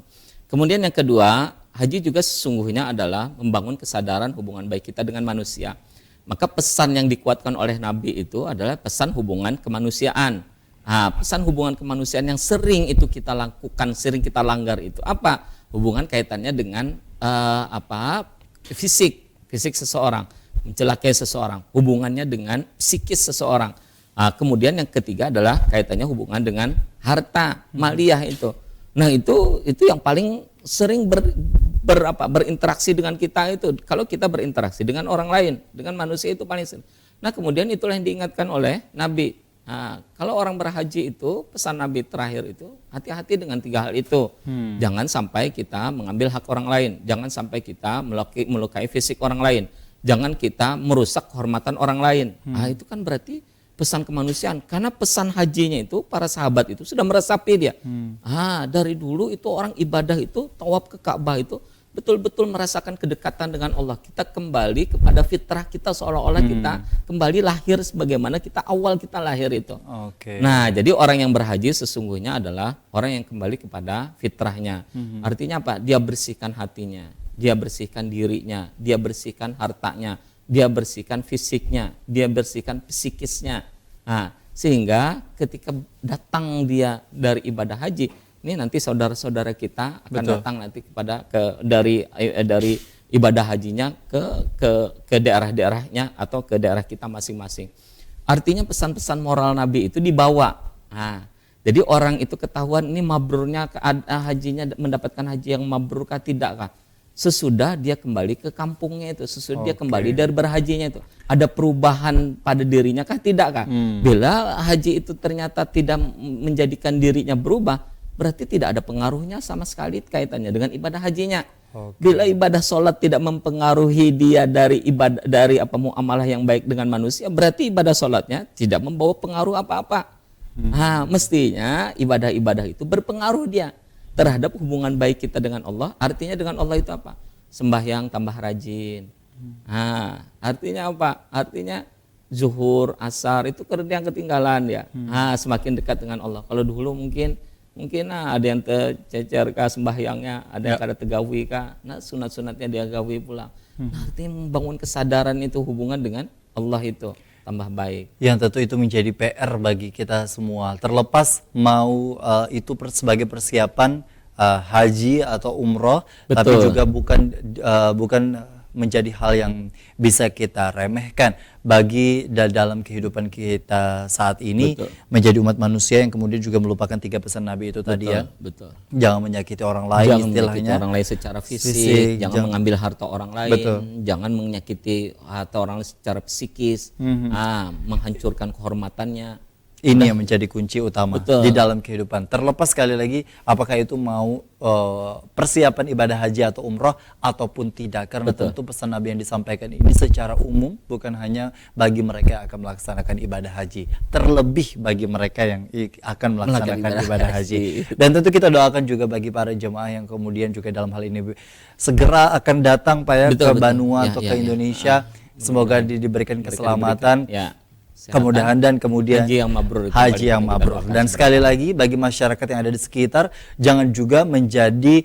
Kemudian yang kedua, haji juga sesungguhnya adalah membangun kesadaran hubungan baik kita dengan manusia. Maka pesan yang dikuatkan oleh Nabi itu adalah pesan hubungan kemanusiaan. Pesan hubungan kemanusiaan yang sering itu kita lakukan, sering kita langgar itu apa? Hubungan kaitannya dengan fisik seseorang, mencelakai seseorang, hubungannya dengan psikis seseorang. Kemudian yang ketiga adalah kaitannya hubungan dengan harta, maliyah itu. Nah itu yang paling sering berinteraksi dengan kita itu. Kalau kita berinteraksi dengan orang lain, dengan manusia itu paling sering. Nah kemudian itulah yang diingatkan oleh Nabi. Kalau orang berhaji itu pesan Nabi terakhir itu hati-hati dengan 3 hal itu. Jangan sampai kita mengambil hak orang lain, jangan sampai kita melukai fisik orang lain, jangan kita merusak kehormatan orang lain. Itu kan berarti pesan kemanusiaan, karena pesan hajinya itu para sahabat itu sudah meresapi dia. Dari dulu itu orang ibadah itu tawaf ke Ka'bah itu betul-betul merasakan kedekatan dengan Allah. Kita kembali kepada fitrah kita, seolah-olah kita kembali lahir sebagaimana kita awal kita lahir itu. Nah, jadi orang yang berhaji sesungguhnya adalah orang yang kembali kepada fitrahnya. Artinya apa? Dia bersihkan hatinya, dia bersihkan dirinya, dia bersihkan hartanya, dia bersihkan fisiknya, dia bersihkan psikisnya. Sehingga ketika datang dia dari ibadah haji, ini nanti saudara-saudara kita akan datang nanti dari ibadah hajinya ke daerah-daerahnya atau ke daerah kita masing-masing. Artinya pesan-pesan moral Nabi itu dibawa. Jadi orang itu ketahuan ini mabrurnya hajinya, mendapatkan haji yang mabrur kah tidak kah? Sesudah dia kembali ke kampungnya itu, sesudah dia kembali dari berhajinya itu, ada perubahan pada dirinya kah tidak kah? Bila haji itu ternyata tidak menjadikan dirinya berubah, berarti tidak ada pengaruhnya sama sekali kaitannya dengan ibadah hajinya. Bila ibadah sholat tidak mempengaruhi dia dari muamalah yang baik dengan manusia, berarti ibadah sholatnya tidak membawa pengaruh apa-apa. Mestinya ibadah-ibadah itu berpengaruh dia terhadap hubungan baik kita dengan Allah. Artinya dengan Allah itu apa? Sembahyang tambah rajin. Artinya apa? Artinya zuhur, asar itu yang ketinggalan ya. Semakin dekat dengan Allah. Kalau dulu mungkin ada yang tercecer kah sembahyangnya, ada yang kada tegawi kah, nah sunat-sunatnya dia gawi pulang. Artinya membangun kesadaran itu hubungan dengan Allah itu tambah baik. Yang tentu itu menjadi PR bagi kita semua. Terlepas mau itu sebagai persiapan haji atau umroh, tapi juga bukan menjadi hal yang bisa kita remehkan bagi dalam kehidupan kita saat ini. Menjadi umat manusia yang kemudian juga melupakan 3 pesan Nabi itu tadi ya. Jangan menyakiti orang lain, jangan istilahnya menyakiti orang lain secara fisik, jangan mengambil harta orang lain, jangan menyakiti harta orang lain secara psikis, menghancurkan kehormatannya. Ini yang menjadi kunci utama Betul. di dalam kehidupan. Terlepas sekali lagi apakah itu mau persiapan ibadah haji atau umroh ataupun tidak. Karena Betul. tentu pesan Nabi yang disampaikan ini secara umum, bukan hanya bagi mereka yang akan melaksanakan ibadah haji. Terlebih bagi mereka yang akan melaksanakan ibadah haji. Dan tentu kita doakan juga bagi para jemaah yang kemudian juga dalam hal ini segera akan datang Pak ya Betul, ke betul. Banua Ya, atau ya, ke ya. Indonesia. Semoga diberikan keselamatan. Ya. Kemudahan dan kemudian haji yang mabrur itu haji paling yang kita mabrur. doakan Dan sekali lagi bagi masyarakat yang ada di sekitar, jangan juga menjadi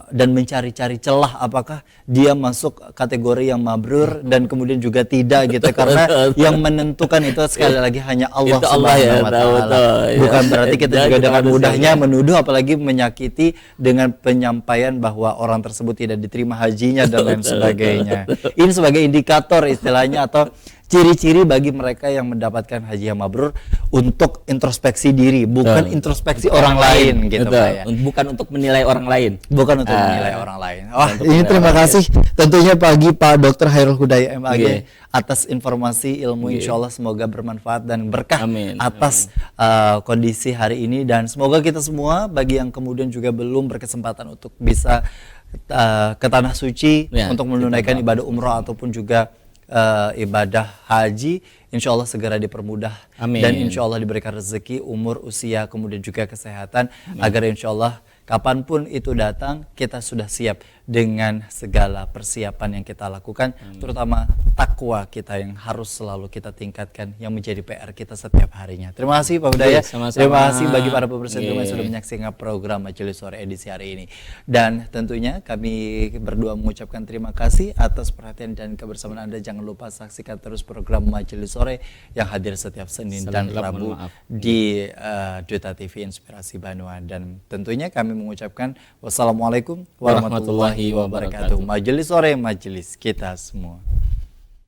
dan mencari-cari celah apakah dia masuk kategori yang mabrur dan kemudian juga tidak gitu, karena yang menentukan itu sekali lagi hanya Allah Itu Allah ya, Subhanahu wa taala. betul, ya. Bukan berarti kita Jangan juga kita dengan manusia, mudahnya ya. menuduh apalagi menyakiti dengan penyampaian bahwa orang tersebut tidak diterima hajinya dan lain sebagainya. Ini sebagai indikator istilahnya atau ciri-ciri bagi mereka yang mendapatkan haji yang mabrur untuk introspeksi diri, bukan Betul. introspeksi orang lain gitu Betul. Pak ya. Bukan untuk menilai orang lain. Bukan untuk menilai orang lain. Wah, untuk ini menilai terima orang kasih tentunya pagi Pak Dr. Hairul Hudayah MAG Iya. atas informasi ilmu, insya Allah semoga bermanfaat dan berkah Amin. atas kondisi hari ini, dan semoga kita semua bagi yang kemudian juga belum berkesempatan untuk bisa ke tanah suci Ya, untuk menunaikan ibadah umroh ataupun juga ibadah haji, insya Allah segera dipermudah. Amin. Dan insya Allah diberikan rezeki, umur, usia, kemudian juga kesehatan, agar insya Allah kapanpun itu datang kita sudah siap dengan segala persiapan yang kita lakukan, terutama takwa kita yang harus selalu kita tingkatkan, yang menjadi PR kita setiap harinya. Terima kasih Pak Hudayah. Sama-sama. Terima kasih bagi para pemirsa yang Iya. sudah menyaksikan program Majelis Sore edisi hari ini. Dan tentunya kami berdua mengucapkan terima kasih atas perhatian dan kebersamaan Anda. Jangan lupa saksikan terus program Majelis Sore yang hadir setiap Senin dan Salam, Rabu mohon maaf. di Duta TV Inspirasi Banua. Dan tentunya kami mengucapkan wassalamualaikum warahmatullahi wabarakatuh. Majelis Sore, majelis kita semua.